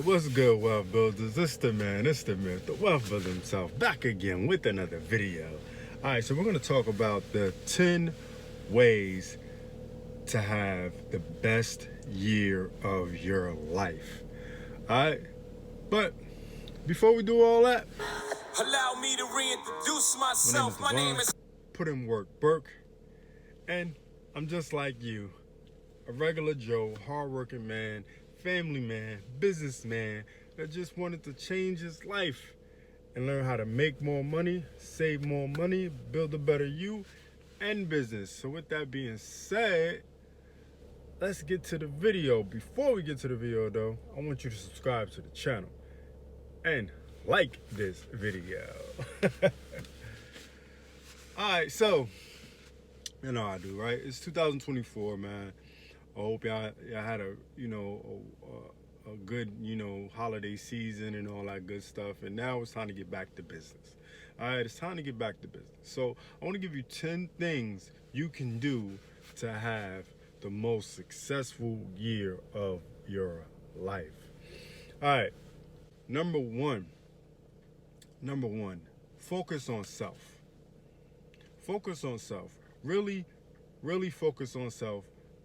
What's good, wealth builders? It's the man, it's the myth, the wealth builder himself, back again with another video. Alright, so we're going to talk about the 10 ways to have the best year of your life. Alright, but before we do all that, allow me to reintroduce myself. My name is Put in work, Burke, and I'm just like you, a regular Joe, hardworking man, family man, businessman that just wanted to change his life and learn how to make more money, save more money, build a better you and business. So with that being said, let's get to the video. Before we get to the video though, I want you to subscribe to the channel and like this video. Alright, so you know I do, right? It's 2024, man. I hope y'all had a good holiday season and all that good stuff. And now it's time to get back to business. All right, it's time to get back to business. So I want to give you 10 things you can do to have the most successful year of your life. All right, number one, focus on self. Focus on self. Really focus on self.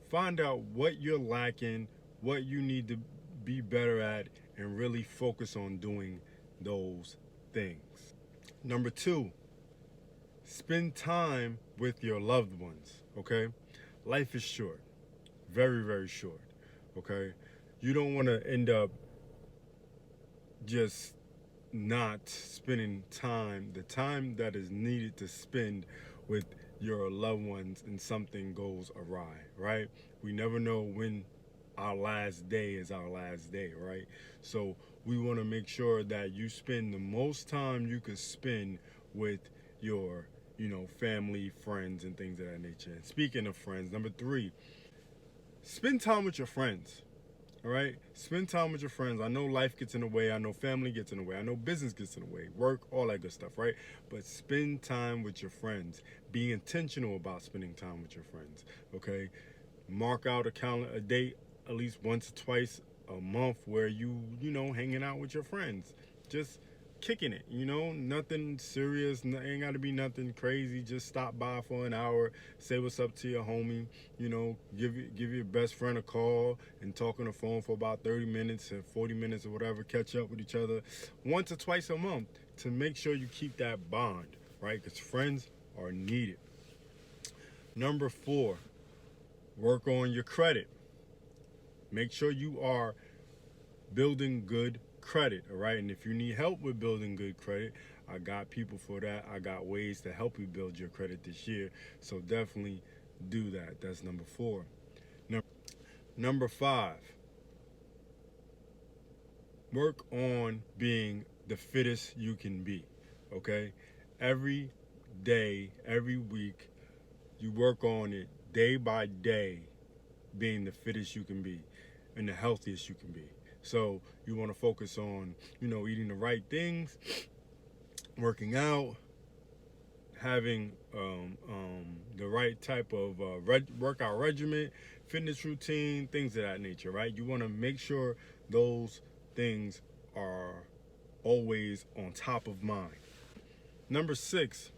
Find out what you're lacking, what you need to be better at, and really focus on doing those things. Number two, spend time with your loved ones, okay? Life is short, very short, okay? You don't want to end up just not spending time, the time that is needed to spend with your loved ones, and something goes awry, right? We never know when our last day is our last day, right? So we want to make sure that you spend the most time you can spend with your, family, friends, and things of that nature. And speaking of friends, number three, spend time with your friends. All right, spend time with your friends. I know life gets in the way. I know family gets in the way. I know business gets in the way, work, all that good stuff, right? But spend time with your friends. Be intentional about spending time with your friends, okay? Mark out a date at least once or twice a month where you hanging out with your friends. Just kicking it, nothing serious, ain't got to be nothing crazy. Just stop by for an hour, say what's up to your homie, give your best friend a call and talk on the phone for about 30 minutes or 40 minutes or whatever, catch up with each other once or twice a month to make sure you keep that bond, right? Because friends are needed. Number four, work on your credit. Make sure you are building good credit, all right? And if you need help with building good credit, I got people for that. I got ways to help you build your credit this year. So definitely do that. That's number four. Number five, work on being the fittest you can be, okay? Every day, every week, you work on it day by day, being the fittest you can be and the healthiest you can be. So you want to focus on, eating the right things, working out, having the right type of workout regimen, fitness routine, things of that nature, right? You want to make sure those things are always on top of mind. Number six,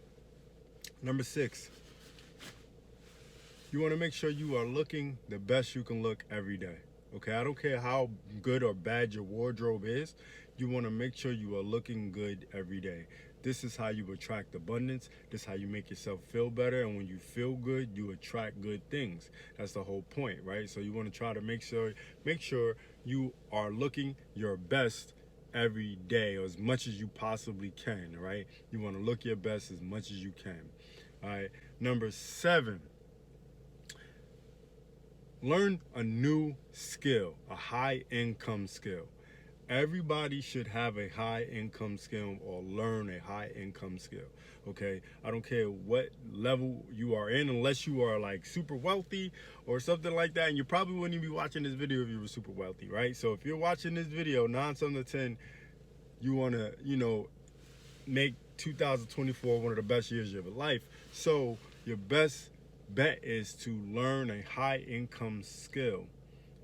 you want to make sure you are looking the best you can look every day. Okay, I don't care how good or bad your wardrobe is. You want to make sure you are looking good every day. This is how you attract abundance. This is how you make yourself feel better. And when you feel good, you attract good things. That's the whole point, right? So you want to try to make sure you are looking your best every day, or as much as you possibly can, right? You want to look your best as much as you can. All right. Number seven, learn a new skill, a high income skill. Everybody should have a high income skill or learn a high income skill, okay? I don't care what level you are in, unless you are like super wealthy or something like that. And you probably wouldn't even be watching this video if you were super wealthy, right? So if you're watching this video, 9 times out of 10, you want to, make 2024 one of the best years of your life. So your best bet is to learn a high income skill,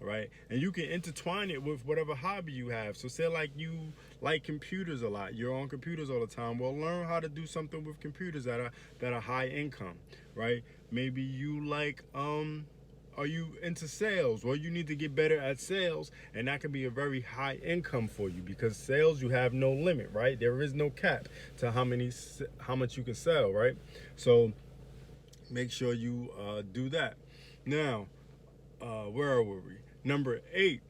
All right, and you can intertwine it with whatever hobby you have. So say like you like computers a lot, you're on computers all the time. Well, learn how to do something with computers that are high income, right? Maybe you like are you into sales? Well, you need to get better at sales, and that can be a very high income for you, because sales, you have no limit, right? There is no cap to how much you can sell, right? So make sure you do that. Now, where were we? Number 8,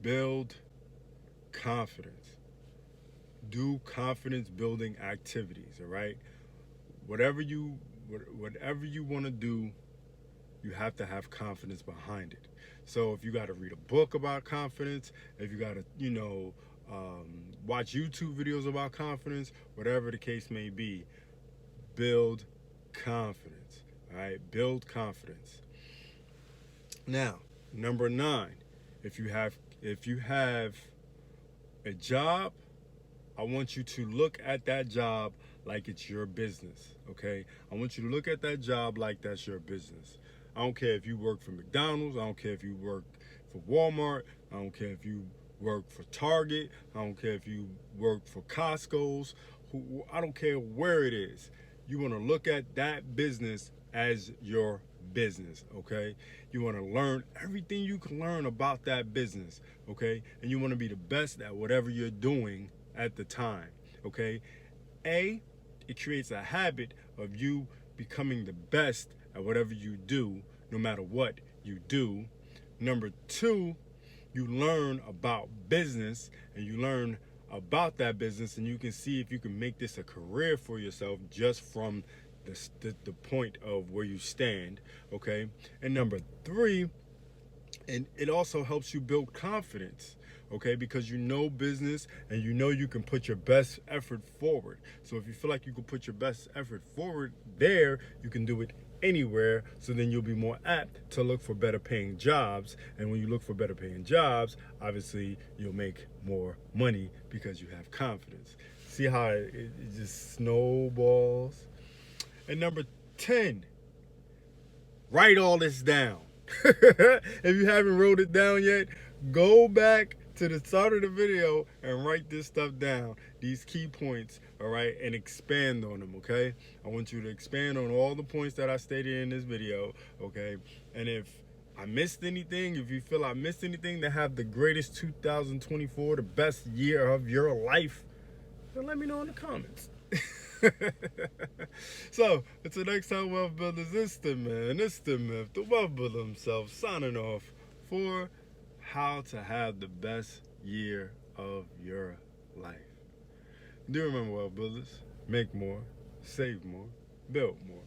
build confidence. Do confidence building activities, all right? Whatever you want to do, you have to have confidence behind it. So if you got to read a book about confidence, if you got to, watch YouTube videos about confidence, whatever the case may be, build confidence. All right, build confidence. Now, number 9, if you have a job, I want you to look at that job like it's your business, okay? I want you to look at that job like that's your business. I don't care if you work for McDonald's. I don't care if you work for Walmart. I don't care if you work for Target. I don't care if you work for Costco's. I don't care where it is. You want to look at that business as your business, okay? You want to learn everything you can learn about that business, okay? And you want to be the best at whatever you're doing at the time, okay? It creates a habit of you becoming the best at whatever you do, no matter what you do. Number 2, you learn about business, and you learn about that business, and you can see if you can make this a career for yourself just from the point of where you stand, okay? And number 3, and it also helps you build confidence, okay? Because you know business, and you know you can put your best effort forward. So if you feel like you can put your best effort forward there, you can do it anywhere. So then you'll be more apt to look for better paying jobs. And when you look for better paying jobs, obviously you'll make more money because you have confidence. See how it just snowballs? And number 10, write all this down. If you haven't wrote it down yet, go back to the start of the video and write this stuff down, these key points, all right, and expand on them, okay? I want you to expand on all the points that I stated in this video, okay? And if I missed anything, if you feel I missed anything, to have the greatest 2024, the best year of your life, then let me know in the comments. So, until next time, Wealth Builders, it's the man, it's the myth, the Wealth Builder himself, signing off for how to have the best year of your life. Do remember, Wealth Builders, make more, save more, build more.